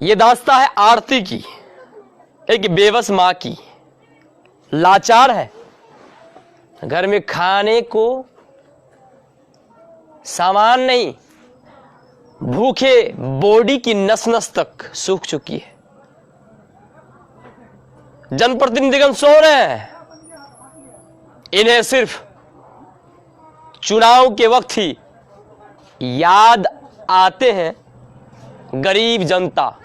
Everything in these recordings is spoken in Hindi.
ये दास्तां है आरती की, एक बेबस माँ की। लाचार है, घर में खाने को सामान नहीं, भूखे बॉडी की नस नस तक सूख चुकी है। जनप्रतिनिधिगण सो रहे हैं, इन्हें सिर्फ चुनाव के वक्त ही याद आते हैं गरीब जनता।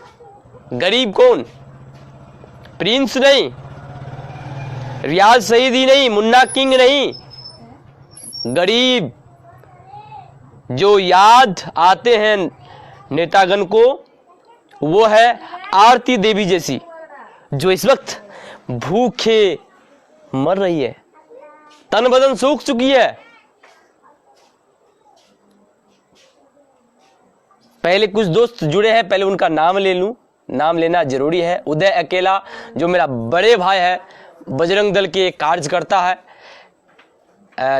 गरीब कौन? प्रिंस नहीं, रियाज सईदी नहीं, मुन्ना किंग नहीं। गरीब जो याद आते हैं नेतागण को, वो है आरती देवी जैसी, जो इस वक्त भूखे मर रही है, तन बदन सूख चुकी है। पहले कुछ दोस्त जुड़े हैं, पहले उनका नाम ले लूं, नाम लेना जरूरी है। उदय अकेला जो मेरा बड़े भाई है, बजरंग दल के कार्यकर्ता है।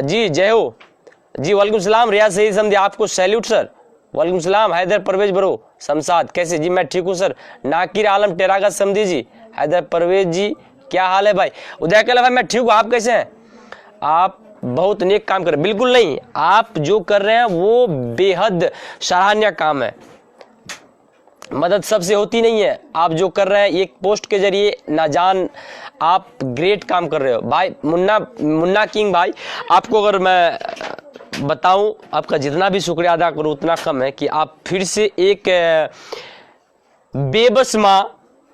जी जय हो जी, वालेकुम सलाम। रियाज सही समझे, आपको सैल्यूट सर। वालेकुम सलाम। हैदर परवेज ब्रो शमशाद, कैसे जी? मैं ठीक हूँ सर। नाकिर आलम टेरागा समझी जी। हैदर परवेज जी क्या हाल है भाई? उदय अकेला भाई मैं ठीक हूँ, आप कैसे हैं? आप बहुत नेक काम कर रहे हैं। बिल्कुल नहीं, आप जो कर रहे हैं वो बेहद सराहनीय काम है। मदद सबसे होती नहीं है, आप जो कर रहे हैं एक पोस्ट के जरिए ना जान आप ग्रेट काम कर रहे हो भाई। मुन्ना किंग भाई, आपको अगर मैं बताऊं, आपका जितना भी शुक्रिया अदा करूं उतना कम है कि आप फिर से एक बेबस मां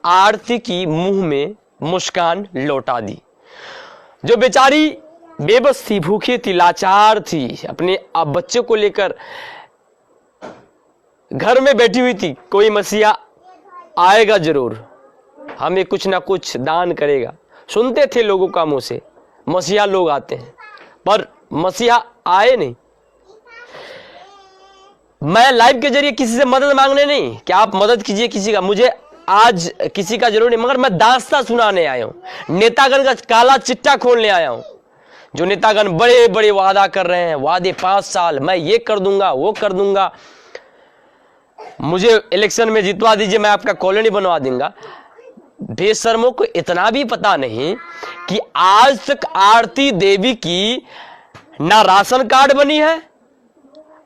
आरती की मुंह में मुस्कान लौटा दी। जो बेचारी बेबस थी, भूखी थी, लाचार थी, अपने अब बच्चे को लेकर घर में बैठी हुई थी। कोई मसीहा आएगा जरूर, हमें कुछ ना कुछ दान करेगा। सुनते थे लोगों का मुंह से मसीहा लोग आते हैं, पर मसीहा आए नहीं। मैं लाइव के जरिए किसी से मदद मांगने नहीं कि आप मदद कीजिए किसी का, मुझे आज किसी का जरूर नहीं, मगर मैं दास्तां सुनाने आया हूं, नेतागण का काला चिट्टा खोलने आया हूं। जो नेतागण बड़े बड़े वादा कर रहे हैं, वादे 5 साल मैं ये कर दूंगा वो कर दूंगा, मुझे इलेक्शन में जितवा दीजिए मैं आपका कॉलोनी बनवा दूंगा। बेशर्मों को इतना भी पता नहीं कि आज तक आरती देवी की ना राशन कार्ड बनी है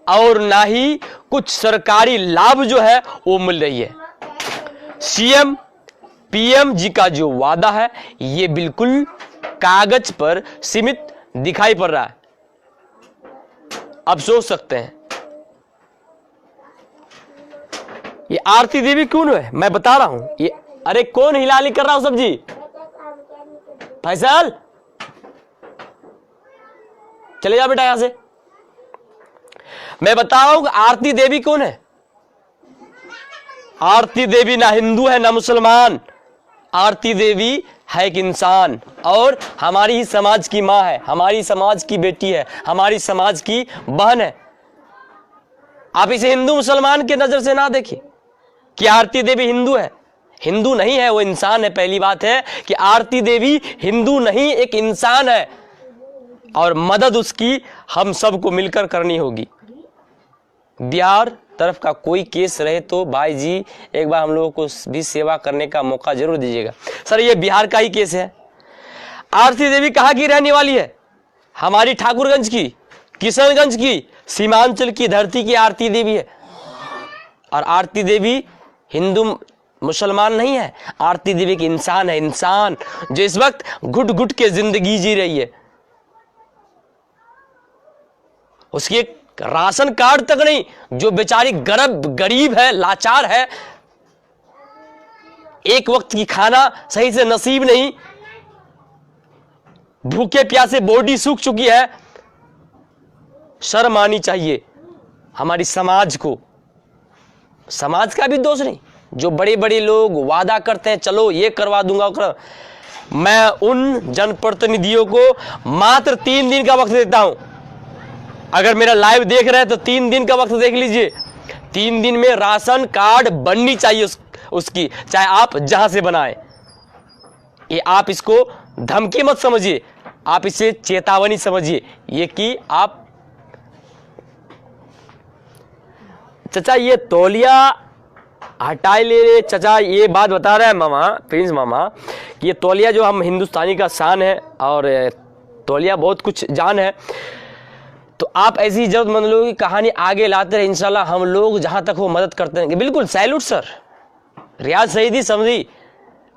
और ना ही कुछ सरकारी लाभ जो है वो मिल रही है। सीएम पीएम जी का जो वादा है ये बिल्कुल कागज पर सीमित दिखाई पड़ रहा है। अब सोच सकते हैं ये आरती देवी कौन है? मैं बता रहा हूं ये। अरे कौन हिलाली कर रहा हूं सब्जी? फैसल चले जा बेटा यहां से। मैं बता रहा हूं आरती देवी कौन है। आरती देवी ना हिंदू है ना मुसलमान, आरती देवी है एक इंसान और हमारी ही समाज की मां है, हमारी समाज की बेटी है, हमारी समाज की बहन है। आप इसे हिंदू मुसलमान के नजर से ना देखिए कि आरती देवी हिंदू है। हिंदू नहीं है, वो इंसान है। पहली बात है कि आरती देवी हिंदू नहीं, एक इंसान है और मदद उसकी हम सबको मिलकर करनी होगी। बिहार तरफ का कोई केस रहे तो भाई जी एक बार हम लोगों को भी सेवा करने का मौका जरूर दीजिएगा। सर ये बिहार का ही केस है। आरती देवी कहाँ की रहने वाली है? हमारी ठाकुरगंज की, किशनगंज की, सीमांचल की धरती की आरती देवी है। और आरती देवी हिंदू मुसलमान नहीं है, आरती देवी की इंसान है, इंसान जो इस वक्त घुट घुट के जिंदगी जी रही है। उसकी एक राशन कार्ड तक नहीं, जो बेचारी गरीब है, लाचार है, एक वक्त की खाना सही से नसीब नहीं, भूखे प्यासे बॉडी सूख चुकी है। शर्म आनी चाहिए हमारी समाज को। समाज का भी दोष नहीं, जो बड़े बड़े लोग वादा करते हैं चलो ये करवा दूंगा। मैं उन जनप्रतिनिधियों को मात्र 3 दिन का वक्त देता हूं। अगर मेरा लाइव देख रहे हैं तो 3 दिन का वक्त देख लीजिए। 3 दिन में राशन कार्ड बननी चाहिए उसकी, चाहे आप जहां से बनाए। ये आप इसको धमकी मत समझिए, आप इसे चेतावनी समझिए। ये कि आप चाचा ये तौलिया हटा ले रहे चचा। ये बात बता रहा है मामा, प्रिंस मामा, कि ये तौलिया जो हम हिंदुस्तानी का शान है और तौलिया बहुत कुछ जान है। तो आप ऐसी जरूरतमंद लोगों की कहानी आगे लाते रहे, इंशाल्लाह हम लोग जहां तक वो मदद करते हैं। बिल्कुल सैल्यूट सर। रियाज सईदी समझी,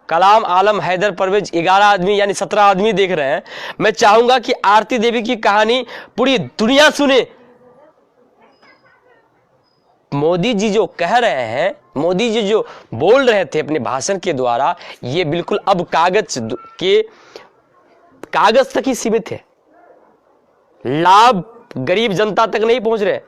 कलाम आलम, हैदर परवेज, 11 आदमी यानी 17 आदमी देख रहे हैं। मैं चाहूंगा कि आरती देवी की कहानी पूरी दुनिया सुने। मोदी जी जो कह रहे हैं, मोदी जी जो बोल रहे थे अपने भाषण के द्वारा, ये बिल्कुल अब कागज तक ही सीमित है। लाभ गरीब जनता तक नहीं पहुंच रहे।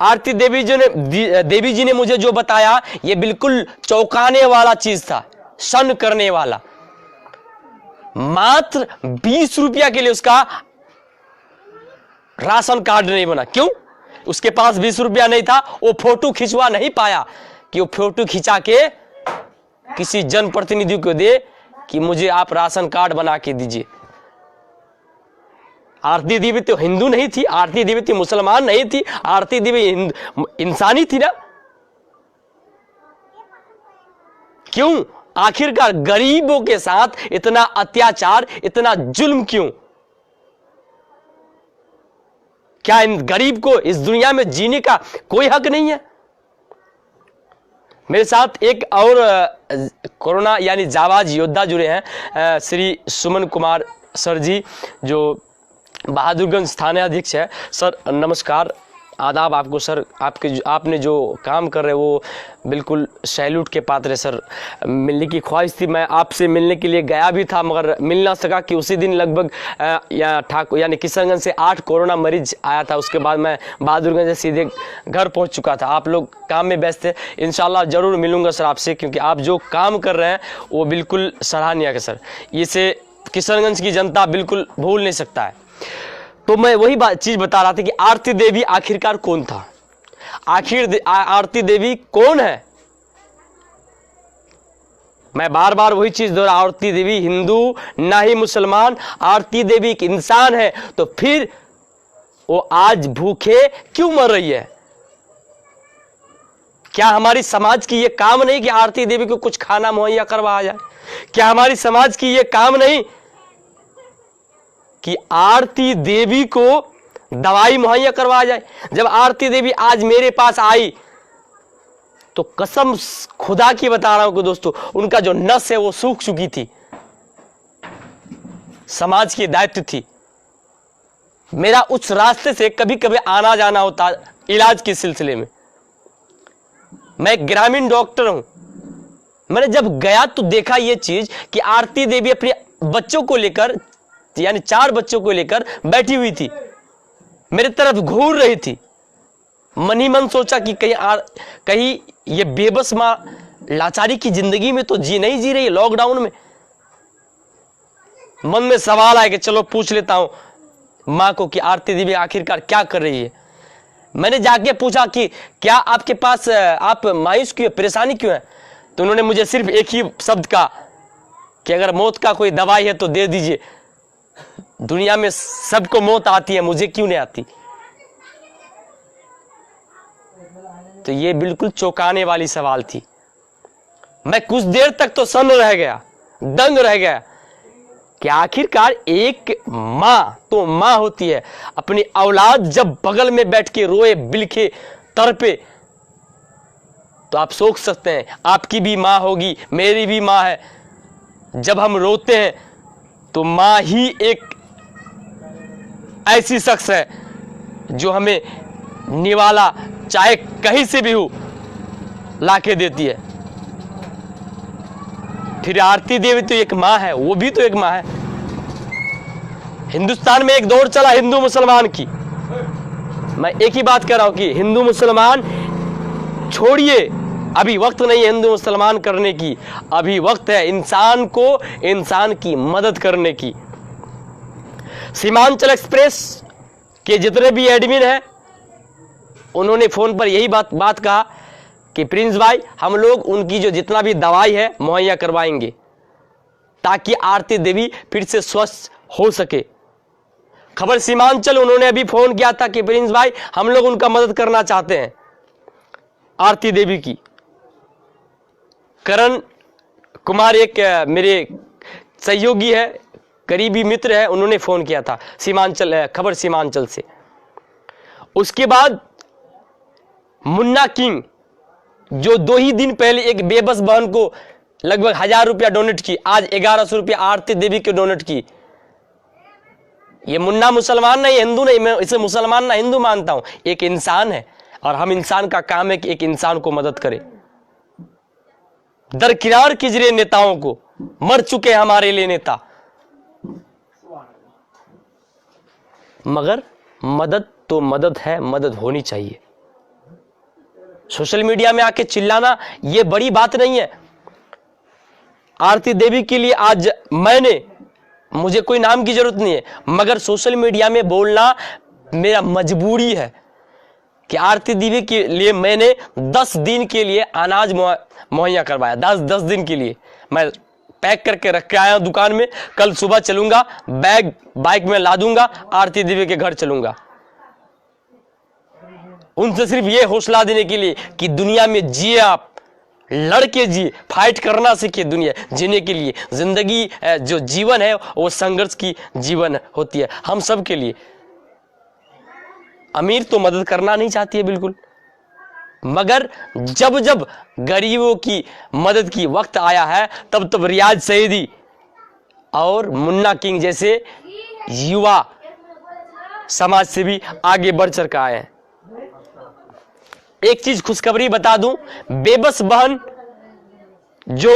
आरती देवी जी ने मुझे जो बताया, ये बिल्कुल चौंकाने वाला चीज था, शन करने वाला। मात्र 20 रुपया के लिए उसका राशन कार्ड नहीं बना। क्यों? उसके पास 20 रुपया नहीं था, वो फोटो खिंचवा नहीं पाया कि वो फोटो खिंचा के किसी जनप्रतिनिधि को दे कि मुझे आप राशन कार्ड बना के दीजिए। आरती देवी तो हिंदू नहीं थी, आरती देवी तो मुसलमान नहीं थी, आरती देवी इंसानी थी ना। क्यों? आखिरकार गरीबों के साथ इतना अत्याचार, इतना जुल्म क्यों? क्या इन गरीब को इस दुनिया में जीने का कोई हक नहीं है? मेरे साथ एक और कोरोना यानी जाबाज योद्धा जुड़े हैं, श्री सुमन कुमार सर जी, जो बहादुरगंज थानाध्यक्ष है। सर नमस्कार, आदाब आपको सर। आपने जो काम कर रहे हैं वो बिल्कुल सैल्यूट के पात्र है सर। मिलने की ख्वाहिश थी, मैं आपसे मिलने के लिए गया भी था मगर मिल ना सका कि उसी दिन लगभग यानी किशनगंज से 8 कोरोना मरीज आया था। उसके बाद मैं बहादुरगंज से सीधे घर पहुंच चुका था। आप लोग काम में व्यस्त थे। इंशाल्लाह ज़रूर मिलूंगा सर आपसे, क्योंकि आप जो काम कर रहे हैं वो बिल्कुल सराहनीय है सर। इसे किशनगंज की जनता बिल्कुल भूल नहीं सकता है। तो मैं वही चीज बता रहा था कि आरती देवी आखिरकार कौन था, आरती देवी कौन है। मैं बार बार वही चीज दोहरा, आरती देवी हिंदू ना ही मुसलमान, आरती देवी एक इंसान है। तो फिर वो आज भूखे क्यों मर रही है? क्या हमारी समाज की ये काम नहीं कि आरती देवी को कुछ खाना मुहैया करवाया जाए? क्या हमारी समाज की ये काम नहीं कि आरती देवी को दवाई मुहैया करवाया जाए? जब आरती देवी आज मेरे पास आई तो कसम खुदा की बता रहा हूं कि दोस्तों, उनका जो नस है वो सूख चुकी थी। समाज की दायित्व थी। मेरा उस रास्ते से कभी कभी आना जाना होता इलाज के सिलसिले में। मैं ग्रामीण डॉक्टर हूं। मैंने जब गया तो देखा ये चीज कि आरती देवी अपने बच्चों को लेकर, यानी 4 बच्चों को लेकर बैठी हुई थी, मेरे तरफ घूर रही थी। मन ही मन सोचा कि कहीं ये बेबस मां लाचारी की जिंदगी में तो नहीं जी रही है लॉकडाउन में। मन में सवाल आया कि चलो पूछ लेता हूं मां को कि आरती देवी आखिरकार क्या कर रही है। मैंने जाके पूछा कि क्या आपके पास, आप मायूस क्यों, परेशानी क्यों है? तो उन्होंने मुझे सिर्फ एक ही शब्द कहा कि अगर मौत का कोई दवाई है तो दे दीजिए। दुनिया में सबको मौत आती है, मुझे क्यों नहीं आती? तो ये बिल्कुल चौंकाने वाली सवाल थी। मैं कुछ देर तक तो सन्न रह गया, दंग रह गया कि आखिरकार एक मां तो मां होती है, अपनी औलाद जब बगल में बैठ के रोए, बिलखे, तड़पे, तो आप सोच सकते हैं आपकी भी मां होगी, मेरी भी मां है। जब हम रोते हैं तो मां ही एक ऐसी शख्स है जो हमें निवाला चाहे कहीं से भी हो लाके देती है। फिर आरती देवी तो एक मां है, वो भी तो एक मां है। हिंदुस्तान में एक दौर चला हिंदू मुसलमान की। मैं एक ही बात कर रहा हूं कि हिंदू मुसलमान छोड़िए, अभी वक्त नहीं है हिंदू मुसलमान करने की। अभी वक्त है इंसान को इंसान की मदद करने की। सीमांचल एक्सप्रेस के जितने भी एडमिन हैं, उन्होंने फोन पर यही बात कहा कि प्रिंस भाई, हम लोग उनकी जो जितना भी दवाई है मुहैया करवाएंगे ताकि आरती देवी फिर से स्वस्थ हो सके। खबर सीमांचल उन्होंने अभी फोन किया था कि प्रिंस भाई, हम लोग उनका मदद करना चाहते हैं आरती देवी की। करण कुमार एक मेरे सहयोगी है, करीबी मित्र है, उन्होंने फोन किया था सीमांचल, खबर सीमांचल से। उसके बाद मुन्ना किंग जो 2 ही दिन पहले एक बेबस बहन को लगभग 1000 रुपया डोनेट की, आज 1100 रुपया आरती देवी को डोनेट की। ये मुन्ना मुसलमान नहीं, हिंदू नहीं, मैं इसे मुसलमान ना हिंदू मानता हूं, एक इंसान है और हम इंसान का काम है कि एक इंसान को मदद करें। दरकिनार कीजिए नेताओं को, मर चुके हमारे लिए नेता, मगर मदद तो मदद है, मदद होनी चाहिए। सोशल मीडिया में आके चिल्लाना ये बड़ी बात नहीं है। आरती देवी के लिए आज मुझे कोई नाम की जरूरत नहीं है, मगर सोशल मीडिया में बोलना मेरा मजबूरी है कि आरती देवी के लिए मैंने 10 दिन के लिए अनाज मुहैया करवाया। 10 दिन के लिए मैं पैक करके रख के आया हूं दुकान में। कल सुबह चलूंगा, बैग बाइक में ला दूंगा, आरती देवी के घर चलूंगा। उनसे सिर्फ ये हौसला देने के लिए कि दुनिया में जिए, आप लड़के जिए, फाइट करना सीखिए दुनिया जीने के लिए। जिंदगी जो जीवन है वो संघर्ष की जीवन होती है हम सब के लिए। अमीर तो मदद करना नहीं चाहती है बिल्कुल, मगर जब जब गरीबों की मदद की वक्त आया है तब तब रियाज सईदी और मुन्ना किंग जैसे युवा समाज से भी आगे बढ़ चढ़ कर आए हैं। एक चीज खुशखबरी बता दूं, बेबस बहन जो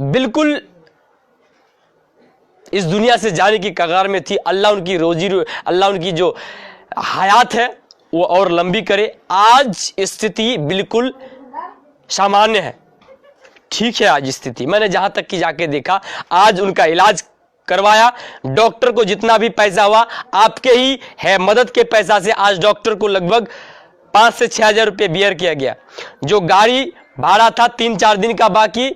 बिल्कुल इस दुनिया से जाने की कगार में थी, अल्लाह उनकी अल्लाह उनकी जो हयात है वो और लंबी करे। आज स्थिति बिल्कुल सामान्य है, ठीक है। आज स्थिति मैंने जहां तक कि जाके देखा, आज उनका इलाज करवाया, डॉक्टर को जितना भी पैसा हुआ आपके ही है मदद के पैसा से आज डॉक्टर को लगभग 5 से 6 हजार रुपये बियर किया गया। जो गाड़ी भाड़ा था 3-4 दिन का बाकी,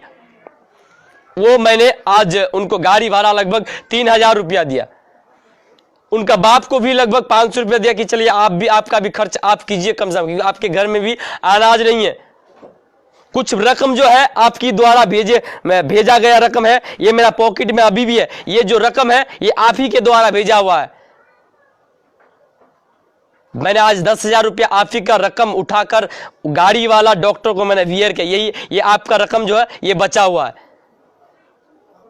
वो मैंने आज उनको गाड़ी भाड़ा लगभग 3000 रुपया दिया। उनका बाप को भी लगभग 500 रुपया दिया कि चलिए आप भी, आपका भी खर्च आप कीजिए कम से कम, क्योंकि आपके घर में भी अनाज नहीं है। कुछ रकम जो है आपकी द्वारा भेजा गया रकम है, ये मेरा पॉकेट में अभी भी है। ये जो रकम है ये आप ही के द्वारा भेजा हुआ है। मैंने आज 10,000 रुपया आप ही का रकम उठाकर गाड़ी वाला डॉक्टर को मैंने वियर किया। ये आपका रकम जो है ये बचा हुआ है।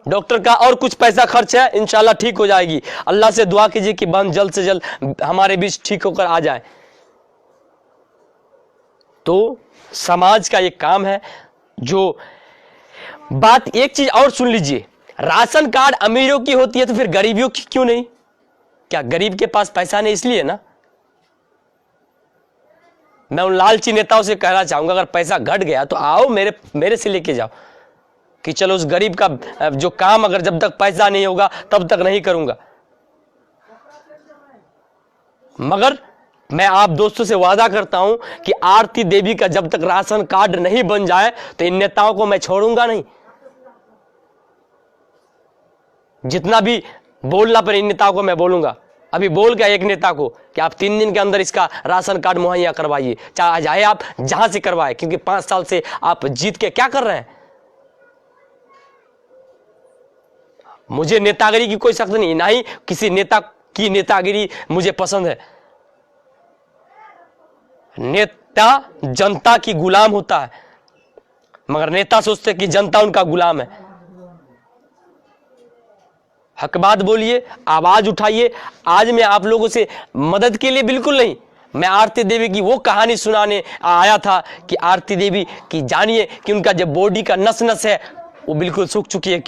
डॉक्टर का और कुछ पैसा खर्च है, इंशाल्लाह ठीक हो जाएगी। अल्लाह से दुआ कीजिए कि बहन जल्द से जल्द हमारे बीच ठीक होकर आ जाए। तो समाज का एक काम है। जो बात एक चीज और सुन लीजिए, राशन कार्ड अमीरों की होती है तो फिर गरीबियों की क्यों नहीं? क्या गरीब के पास पैसा नहीं इसलिए ना? मैं उन लालची नेताओं से कहना चाहूंगा, अगर पैसा घट गया तो आओ मेरे से लेके जाओ कि चलो उस गरीब का जो काम अगर जब तक पैसा नहीं होगा तब तक नहीं करूंगा। मगर मैं आप दोस्तों से वादा करता हूं कि आरती देवी का जब तक राशन कार्ड नहीं बन जाए तो इन नेताओं को मैं छोड़ूंगा नहीं। जितना भी बोलना पर इन नेताओं को मैं बोलूंगा। अभी बोल गया एक नेता को कि आप 3 दिन के अंदर इसका राशन कार्ड मुहैया करवाइए, चाहे आप जहां से करवाए, क्योंकि 5 साल से आप जीत के क्या कर रहे हैं? मुझे नेतागिरी की कोई सख्त नहीं, ना ही किसी नेता की नेतागिरी मुझे पसंद है। नेता जनता की गुलाम होता है, मगर नेता सोचते हैं कि जनता उनका गुलाम है। हक बात बोलिए, आवाज उठाइए। आज मैं आप लोगों से मदद के लिए बिल्कुल नहीं, मैं आरती देवी की वो कहानी सुनाने आया था कि आरती देवी की जानिए कि उनका जो बॉडी का नस नस है वो बिल्कुल सूख चुकी है।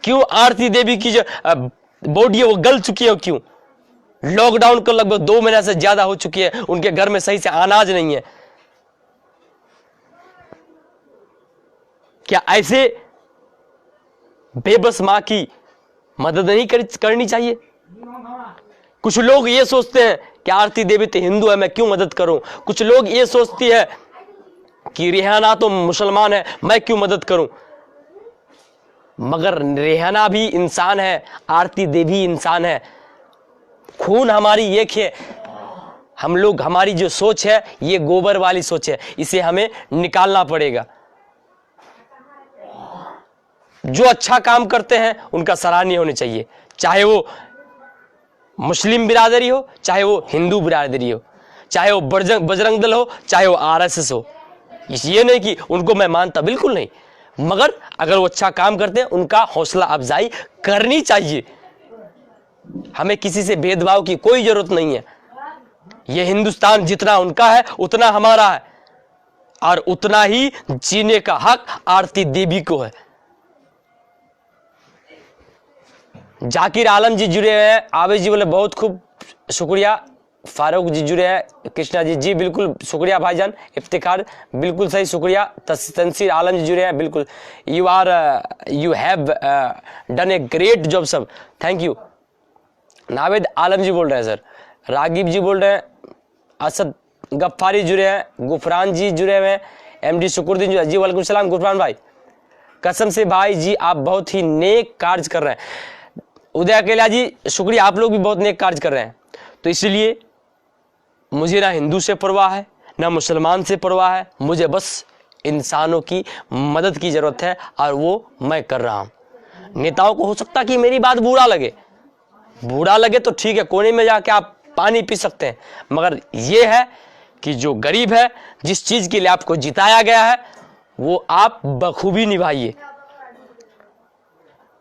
क्यों आरती देवी की जो बॉडी है वो गल चुकी है? क्यों? लॉकडाउन को लगभग 2 महीने से ज्यादा हो चुकी है, उनके घर में सही से अनाज नहीं है। क्या ऐसे बेबस मां की मदद नहीं करनी चाहिए? कुछ लोग ये सोचते हैं कि आरती देवी तो हिंदू है, मैं क्यों मदद करूं। कुछ लोग ये सोचती है कि रेहाना तो मुसलमान है, मैं क्यों मदद करूं। मगर रेहाना भी इंसान है, आरती देवी इंसान है, खून हमारी एक है। हम लोग, हमारी जो सोच है ये गोबर वाली सोच है, इसे हमें निकालना पड़ेगा। जो अच्छा काम करते हैं उनका सराहनीय होनी चाहिए, चाहे वो मुस्लिम बिरादरी हो, चाहे वो हिंदू बिरादरी हो, चाहे वो बजरंग दल हो, चाहे वो आरएसएस हो। ये नहीं कि उनको मैं मानता, बिल्कुल नहीं, मगर अगर वो अच्छा काम करते हैं उनका हौसला अफजाई करनी चाहिए। हमें किसी से भेदभाव की कोई जरूरत नहीं है। ये हिंदुस्तान जितना उनका है उतना हमारा है, और उतना ही जीने का हक आरती देवी को है। जाकिर आलम जी जुड़े हैं, आवेश जी बोले बहुत खूब शुक्रिया। फारूक जी जुड़े हैं, कृष्णा जी, जी बिल्कुल शुक्रिया भाईजान, इफ्तिखार बिल्कुल सही, शुक्रिया। तंसीर आलम जी जुड़े हैं, बिल्कुल, you have done a great job सब, थैंक यू। नावेद आलम जी बोल रहे हैं सर, रागिब जी बोल रहे हैं, असद गफ्फारी जुड़े हैं, गुफरान जी जुड़े हुए हैं, एमडी शुक्रुद्दीन जी, वालेकुम सलाम गुफरान भाई, कसम से भाई जी आप बहुत ही नेक कार्य कर रहे हैं। उदय अकेला जी शुक्रिया, आप लोग भी बहुत नेक कार्य कर रहे हैं। तो इसलिए मुझे ना हिंदू से परवाह है ना मुसलमान से परवाह है, मुझे बस इंसानों की मदद की जरूरत है और वो मैं कर रहा हूं। नेताओं को हो सकता कि मेरी बात बुरा लगे तो ठीक है, कोने में जाके आप पानी पी सकते हैं, मगर ये है कि जो गरीब है, जिस चीज के लिए आपको जिताया गया है, वो आप बखूबी निभाइए।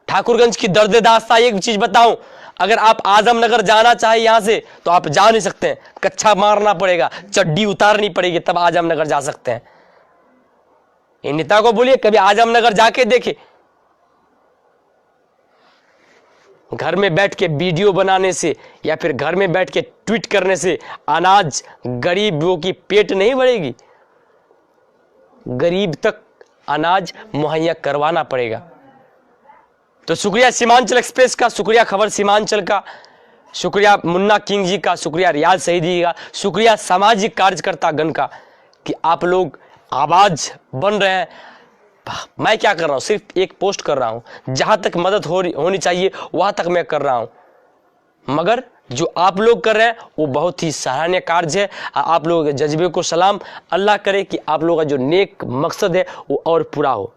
ठाकुरगंज की दर्द दास्ता एक चीज बताऊं, अगर आप आजमनगर जाना चाहे यहां से तो आप जा नहीं सकते हैं, कच्चा मारना पड़ेगा, चड्डी उतारनी पड़ेगी, तब आजमनगर जा सकते हैं। इन नेता को बोलिए कभी आजमनगर जाके देखे। घर में बैठ के वीडियो बनाने से या फिर घर में बैठ के ट्वीट करने से अनाज गरीबों की पेट नहीं भरेगी, गरीब तक अनाज मुहैया करवाना पड़ेगा। तो शुक्रिया सीमांचल एक्सप्रेस का, शुक्रिया खबर सीमांचल का, शुक्रिया मुन्ना किंग जी का, शुक्रिया रियाज शहीदी का, शुक्रिया सामाजिक कार्यकर्ता गण का कि आप लोग आवाज बन रहे हैं। मैं क्या कर रहा हूं, सिर्फ एक पोस्ट कर रहा हूं, जहां तक मदद होनी चाहिए वहां तक मैं कर रहा हूं, मगर जो आप लोग कर रहे हैं वो बहुत ही सराहनीय कार्य है। आप लोगों के जज्बे को सलाम। अल्लाह करे कि आप लोगों का जो नेक मकसद है वो और पूरा हो।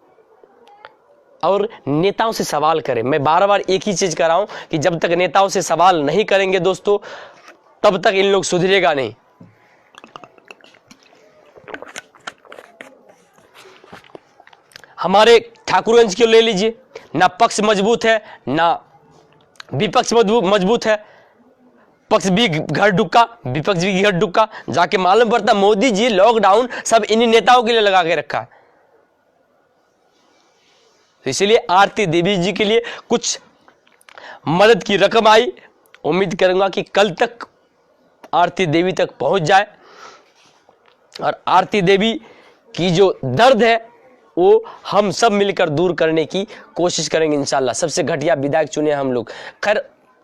और नेताओं से सवाल करें, मैं बार बार एक ही चीज कर रहा हूं कि जब तक नेताओं से सवाल नहीं करेंगे दोस्तों, तब तक इन लोग सुधरेगा नहीं। हमारे ठाकुरगंज को ले लीजिए, ना पक्ष मजबूत है ना विपक्ष मजबूत है, पक्ष भी घर डुक्का, विपक्ष भी घर डुक्का। जाके मालूम पड़ता मोदी जी लॉकडाउन सब इन्हीं नेताओं के लिए लगा के रखा है। तो इसलिए आरती देवी जी के लिए कुछ मदद की रकम आई, उम्मीद करूंगा कि कल तक आरती देवी तक पहुंच जाए और आरती देवी की जो दर्द है वो हम सब मिलकर दूर करने की कोशिश करेंगे इंशाल्लाह। सबसे घटिया विधायक चुने हम लोग। खैर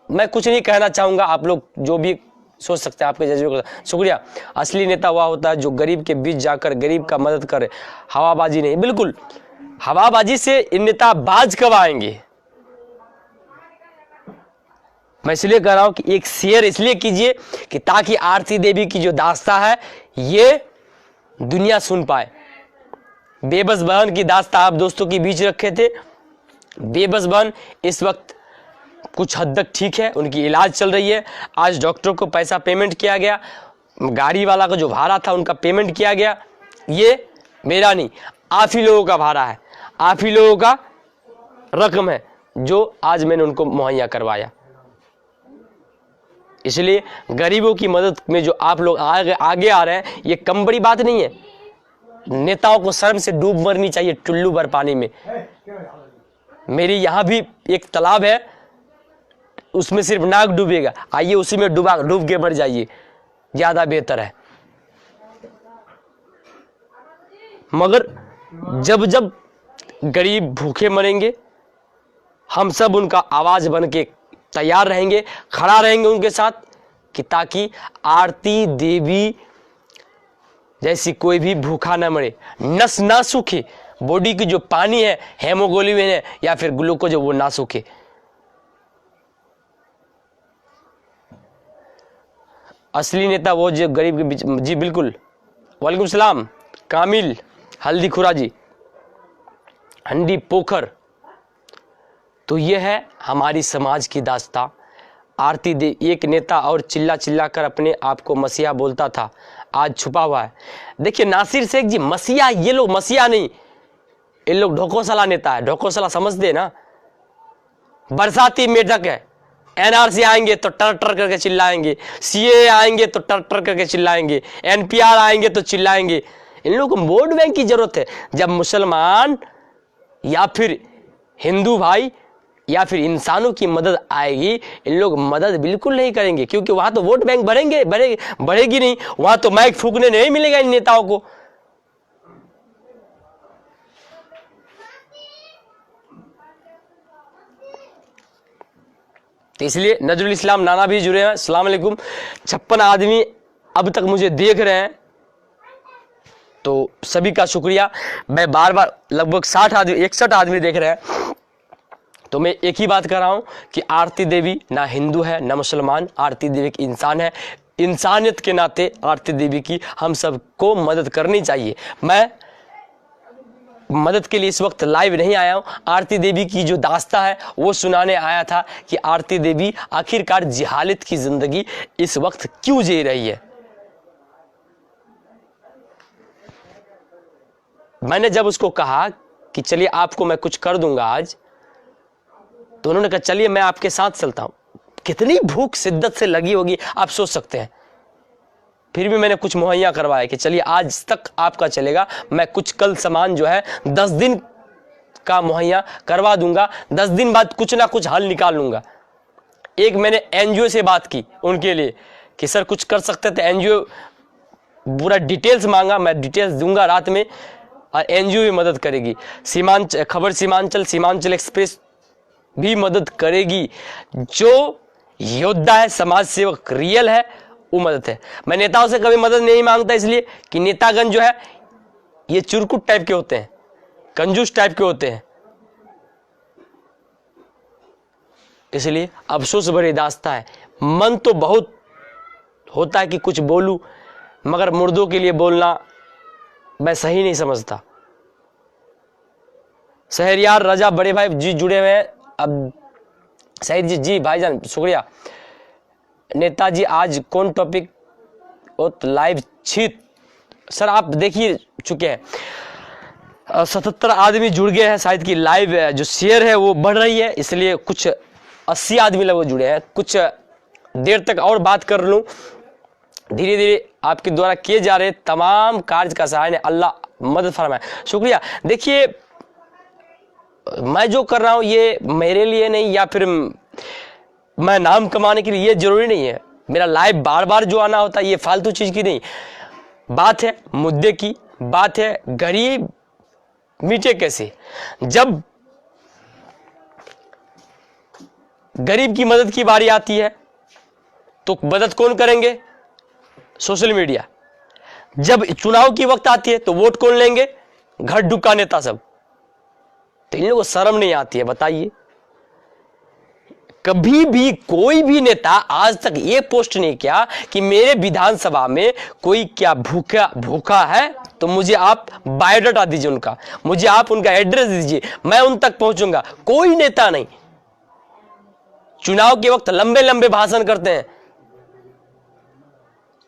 मैं कुछ नहीं कहना चाहूंगा, आप लोग जो भी सोच सकते हैं आपके जज्बे को शुक्रिया। असली नेता वह होता है जो गरीब के बीच जाकर गरीब का मदद करे, हवाबाजी नहीं। बिल्कुल, हवाबाजी से इन नेता बाज कब आएंगे। मैं इसलिए कह रहा हूं कि एक शेयर इसलिए कीजिए कि ताकि आरती देवी की जो दास्ता है ये दुनिया सुन पाए। बेबस बहन की दास्ता आप दोस्तों के बीच रखे थे। बेबस बहन इस वक्त कुछ हद तक ठीक है, उनकी इलाज चल रही है। आज डॉक्टर को पैसा पेमेंट किया गया, गाड़ी वाला का जो भाड़ा था उनका पेमेंट किया गया। ये मेरा नहीं, आप ही लोगों का भाड़ा है, आप ही लोगों का रकम है जो आज मैंने उनको मुहैया करवाया। इसलिए गरीबों की मदद में जो आप लोग आगे आ रहे हैं ये कम बड़ी बात नहीं है। नेताओं को शर्म से डूब मरनी चाहिए टुल्लू भर पानी में। मेरी यहां भी एक तालाब है, उसमें सिर्फ नाक डूबेगा, आइए उसी में डूब के मर जाइए, ज्यादा बेहतर है। मगर जब जब गरीब भूखे मरेंगे हम सब उनका आवाज बन के तैयार रहेंगे, खड़ा रहेंगे उनके साथ, कि ताकि आरती देवी जैसी कोई भी भूखा ना मरे, नस ना सूखे, बॉडी की जो पानी है, हेमोग्लोबिन है या फिर ग्लूकोज, वो ना सूखे। असली नेता वो जो गरीब के बीच। जी बिल्कुल, वालेकुम सलाम कामिल हल्दी खुरा जी, हंडी पोखर। तो ये है हमारी समाज की दास्तां। आरती दे एक नेता और चिल्ला चिल्ला कर अपने आप को मसीहा बोलता था, आज छुपा हुआ है। देखिए नासिर शेख जी, मसीहा, ये लोग मसीहा नहीं, इन लोग ढोकोसला नेता है। ढोकोसला समझते ना, बरसाती मेढक है। एनआरसी आएंगे तो टर टर करके चिल्लाएंगे, सीए आएंगे तो टर टर करके चिल्लाएंगे, एनपीआर आएंगे तो चिल्लाएंगे। इन लोगों को वोट बैंक की जरूरत है। जब मुसलमान या फिर हिंदू भाई या फिर इंसानों की मदद आएगी, इन लोग मदद बिल्कुल नहीं करेंगे, क्योंकि वहां तो वोट बैंक बढ़ेगी नहीं, वहां तो माइक फूकने नहीं मिलेगा इन नेताओं को। तो इसलिए नजरुल इस्लाम नाना भी जुड़े हैं, अस्सलाम वालेकुम। 56 आदमी अब तक मुझे देख रहे हैं, तो सभी का शुक्रिया। मैं बार बार लगभग 61 आदमी देख रहे हैं, तो मैं एक ही बात कर रहा हूं कि आरती देवी ना हिंदू है ना मुसलमान, आरती देवी एक इंसान है। इंसानियत के नाते आरती देवी की हम सबको मदद करनी चाहिए। मैं मदद के लिए इस वक्त लाइव नहीं आया हूं, आरती देवी की जो दास्तां है वो सुनाने आया था कि आरती देवी आखिरकार जिहालत की जिंदगी इस वक्त क्यों जी रही है। मैंने जब उसको कहा कि चलिए आपको मैं कुछ कर दूंगा आज, तो उन्होंने कहा चलिए मैं आपके साथ चलता हूं। कितनी भूख शिद्दत से लगी होगी आप सोच सकते हैं। फिर भी मैंने कुछ मुहैया करवाया कि चलिए आज तक आपका चलेगा, मैं कुछ कल सामान जो है 10 दिन का मुहैया करवा दूंगा, 10 दिन बाद कुछ ना कुछ हल निकाल लूंगा। एक मैंने एनजीओ से बात की उनके लिए कि सर कुछ कर सकते थे, एनजीओ पूरा डिटेल्स मांगा, मैं डिटेल्स दूंगा रात में और एनजीओ भी मदद करेगी। सीमांचल एक्सप्रेस भी मदद करेगी। जो योद्धा है, समाज सेवक रियल है, वो मदद है। मैं नेताओं से कभी मदद नहीं मांगता, इसलिए कि नेतागण जो है ये चुरकुट टाइप के होते हैं, कंजूस टाइप के होते हैं। इसलिए अफसोस भरी दास्तां है। मन तो बहुत होता है कि कुछ बोलूं, मगर मुर्दों के लिए बोलना मैं सही नहीं समझता। शहरियार रजा बड़े भाई जी जुड़े हुए हैं। अब सईद जी भाईजान शुक्रिया। नेताजी आज कौन टॉपिक लाइव छीत, सर आप देखिए चुके हैं 77 आदमी जुड़ गए हैं। शायद कि लाइव जो शेयर है वो बढ़ रही है, इसलिए कुछ 80 आदमी लगभग जुड़े हैं। कुछ देर तक और बात कर लूं। धीरे धीरे आपके द्वारा किए जा रहे तमाम कार्य का सहायता अल्लाह मदद फरमाए। शुक्रिया। देखिए मैं जो कर रहा हूं ये मेरे लिए नहीं या फिर मैं नाम कमाने के लिए, ये जरूरी नहीं है। मेरा लाइव बार बार जो आना होता है ये फालतू चीज की नहीं, बात है मुद्दे की, बात है गरीब मीटे कैसे। जब गरीब की मदद की बारी आती है तो मदद कौन करेंगे? Social media. जब चुनाव की वक्त आती है तो वोट कौन लेंगे? घर ढुका नेता सब। तो इन लोगों को शर्म नहीं आती है? बताइए। कभी भी कोई भी नेता आज तक ये पोस्ट नहीं किया कि मेरे विधानसभा में कोई क्या भूखा है तो मुझे आप बायोडाटा दीजिए उनका, मुझे आप उनका एड्रेस दीजिए, मैं उन तक पहुंचूंगा। कोई नेता नहीं। चुनाव के वक्त लंबे लंबे भाषण करते हैं,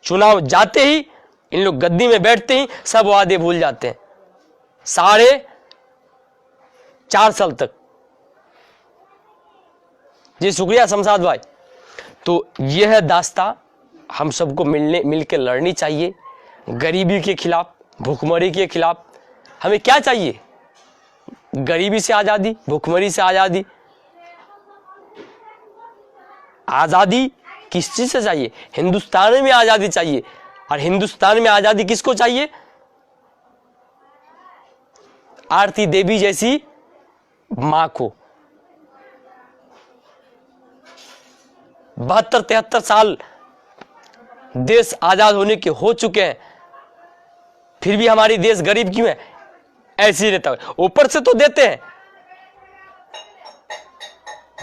चुनाव जाते ही इन लोग गद्दी में बैठते ही सब वादे भूल जाते हैं। 4.5 साल तक। जी शुक्रिया शमशाद भाई। तो यह है दास्तां, हम सबको मिलकर लड़नी चाहिए गरीबी के खिलाफ, भूखमरी के खिलाफ। हमें क्या चाहिए? गरीबी से आजादी, भूखमरी से आजादी। आजादी किस चीज से चाहिए? हिंदुस्तान में आजादी चाहिए। और हिंदुस्तान में आजादी किसको चाहिए? आरती देवी जैसी मां को। 72-73 साल देश आजाद होने के हो चुके हैं, फिर भी हमारी देश गरीब क्यों है? ऐसी नेता ऊपर से तो देते हैं।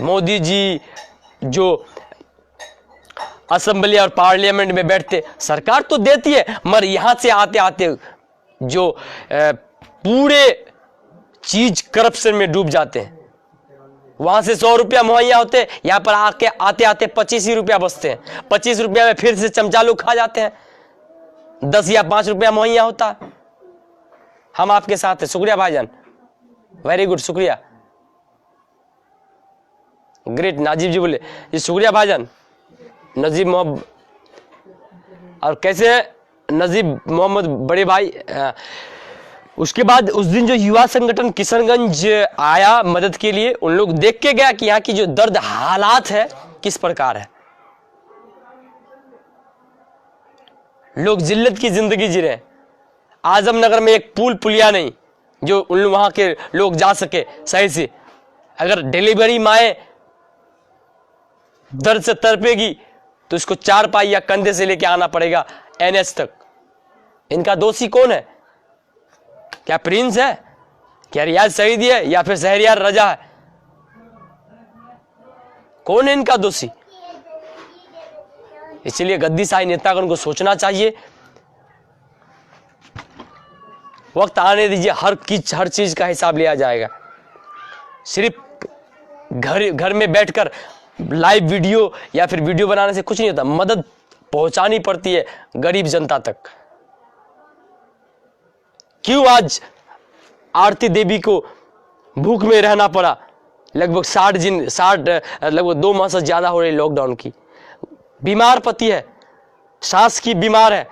मोदी जी जो असेंबली और पार्लियामेंट में बैठते, सरकार तो देती है, मगर यहां से आते आते जो पूरे चीज करप्शन में डूब जाते हैं। वहां से 100 रुपया मुहैया होते, यहां पर आके आते आते 25 ही रुपया बचते हैं। 25 रुपया में फिर से चमचा लोग खा जाते हैं, 10 या 5 रुपया मुहैया होता है। हम आपके साथ हैं। शुक्रिया भाईजान, वेरी गुड, शुक्रिया, ग्रेट। नाजिब जी बोले जी शुक्रिया भाईजान, नजीब मोहम्मद। और कैसे नजीब मोहम्मद बड़े भाई। उसके बाद उस दिन जो युवा संगठन किशनगंज आया मदद के लिए, उन लोग देख के गया कि यहाँ की जो दर्द हालात है किस प्रकार है। लोग जिल्लत की जिंदगी जी रहे हैं। आजमनगर में एक पुल पुलिया नहीं जो उन वहां के लोग जा सके सही से। अगर डिलीवरी माए दर्द से तड़पेगी तो इसको 4 पाई या कंधे से लेके आना पड़ेगा एनएच तक। इनका दोषी कौन है? क्या प्रिंस है, क्या रियाज सईदी है, या फिर शहरियार रजा है? कौन है इनका दोषी? इसलिए गद्दीशाही नेतागण को सोचना चाहिए। वक्त आने दीजिए, हर चीज का हिसाब लिया जाएगा। सिर्फ घर में बैठकर लाइव वीडियो या फिर वीडियो बनाने से कुछ नहीं होता। मदद पहुंचानी पड़ती है गरीब जनता तक। क्यों आज आरती देवी को भूख में रहना पड़ा? लगभग 2 माह से ज्यादा हो रही लॉकडाउन की। बीमार पति है, सास की बीमार है,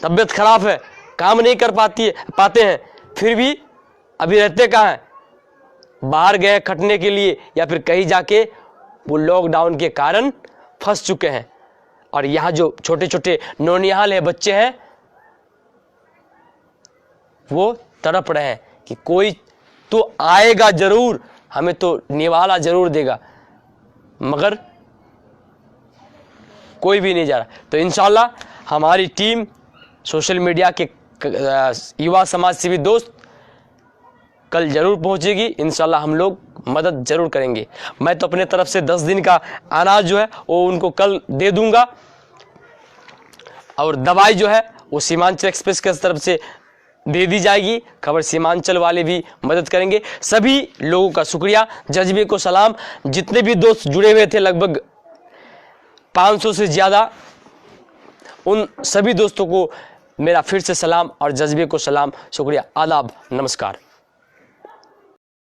तबियत खराब है, काम नहीं कर पाते हैं, फिर भी अभी रहते कहाँ हैं? बाहर गए खटने के लिए या फिर कहीं जाके वो लॉकडाउन के कारण फंस चुके हैं। और यहाँ जो छोटे छोटे नौनिहाल है बच्चे हैं, वो तड़प रहे हैं कि कोई तो आएगा जरूर, हमें तो निवाला जरूर देगा, मगर कोई भी नहीं जा रहा। तो इंशाल्लाह हमारी टीम, सोशल मीडिया के युवा समाज सेवी दोस्त कल जरूर पहुंचेगी। इंशाल्लाह हम लोग मदद जरूर करेंगे। मैं तो अपने तरफ से 10 दिन का अनाज जो है वो उनको कल दे दूंगा, और दवाई जो है वो सीमांचल एक्सप्रेस की तरफ से दे दी जाएगी। खबर सीमांचल वाले भी मदद करेंगे। सभी लोगों का शुक्रिया, जज्बे को सलाम। जितने भी दोस्त जुड़े हुए थे, लगभग 500 से ज्यादा, उन सभी दोस्तों को मेरा फिर से सलाम और जज्बे को सलाम, शुक्रिया, आदाब, नमस्कार।